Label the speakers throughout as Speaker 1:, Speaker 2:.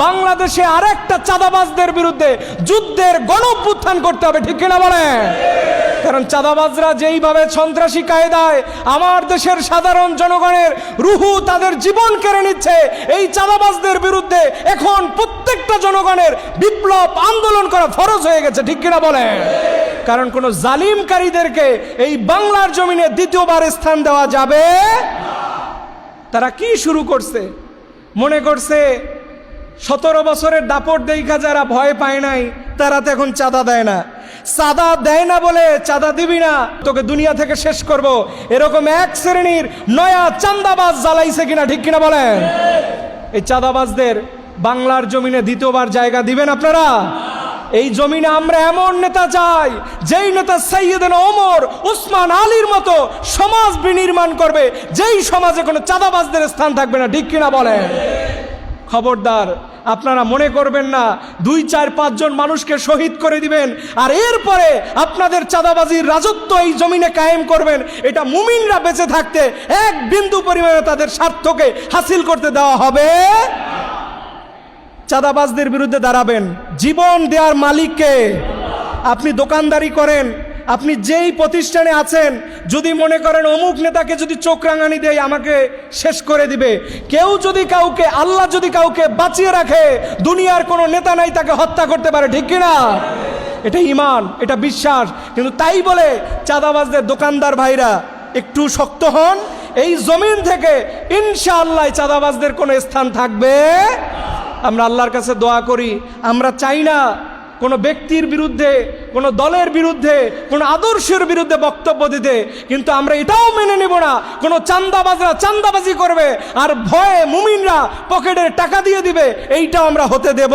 Speaker 1: বাংলাদেশে আরেকটা চাঁদাবাজদের বিরুদ্ধে যুদ্ধের গণঅভ্যুত্থান করতে হবে, ঠিক কিনা বলেন? কারণ চাঁদাবাজরা যেইভাবে সন্ত্রাসী কায়দায় আমার দেশের সাধারণ জনগণের রুহু, তাদের জীবন কেড়ে নিচ্ছে, এই চাঁদাবাজদের বিরুদ্ধে এখন প্রত্যেকটা জনগণের বিপ্লব আন্দোলন করা ফরজ হয়ে গেছে, ঠিক কিনা বলেন? কারণ কোন জালিমকারীদেরকে এই বাংলার জমিনে দ্বিতীয়বার স্থান দেওয়া যাবে। তারা কি শুরু করছে? মনে করছে 17 বছরের দাপট দেখা যারা ভয় পায় নাই তারা তো এখন চাঁদা দেয় না। চাঁদা দেয় না বলে চাঁদা দিবি না, তোকে দুনিয়া থেকে শেষ করব, এরকম এক শ্রেণীর নয়া চাঁদাবাজ জ্বালাইছে কিনা, ঠিক কিনা বলেন? এই চাঁদাবাজদের বাংলার জমিনে দ্বিতীয়বার জায়গা দিবেন আপনারা? এই জমিনে আমরা এমন নেতা চাই যেই নেতা সাইয়েদনা ওমর, উসমান আলীর মতো সমাজ বিনির্মাণ করবে, যেই সমাজে কোনো চাঁদাবাজদের স্থান থাকবে না, ঠিক কিনা বলেন? খবরদার, আপনারা মনে করবেন না 2, 4, 5 জন মানুষকে শহীদ করে দিবেন আর এরপরে আপনাদের চাঁদাবাজির রাজত্ব এই জমিনে কায়েম করবেন। এটা মুমিনরা বেঁচে থাকতে এক বিন্দু পরিমাণে তাদের স্বার্থকে হাসিল করতে দেওয়া হবে। চাঁদাবাজদের বিরুদ্ধে দাঁড়াবেন। জীবন দেওয়ার মালিককে। আপনি দোকানদারি করেন, আপনি যেই প্রতিষ্ঠানে আছেন, যদি মনে করেন অমুক নেতাকে যদি চোখ রাঙানি দেয় আমাকে শেষ করে দিবে, কেউ যদি কাউকে, আল্লাহ যদি কাউকে বাঁচিয়ে রাখে, দুনিয়ার কোনো নেতা নাই তাকে হত্যা করতে পারে, ঠিক কিনা? এটা ঈমান, এটা বিশ্বাস। কিন্তু তাই বলে চাঁদাবাজদের দোকানদার ভাইরা একটু শক্ত হন, এই জমিন থেকে ইনশাআল্লাহ চাঁদাবাজদের কোনো স্থান থাকবে। আমরা আল্লাহর কাছে দোয়া করি, আমরা চাই না কোনো ব্যক্তির বিরুদ্ধে, কোনো দলের বিরুদ্ধে, কোনো আদর্শের বিরুদ্ধে বক্তব্য দিতে, কিন্তু আমরা এটাও মেনে নেব না কোনো চাঁদাবাজরা চাঁদাবাজি করবে আর ভয়ে মুমিনরা পকেটের টাকা দিয়ে দিবে, এইটাও আমরা হতে দেব।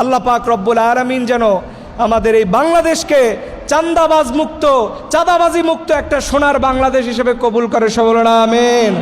Speaker 1: আল্লাহ পাক রব্বুল আলামিন যেন আমাদের এই বাংলাদেশকে চাঁদাবাজ মুক্ত, চাঁদাবাজি মুক্ত একটা সোনার বাংলাদেশ হিসেবে কবুল করে। সবাই বলুন আমিন।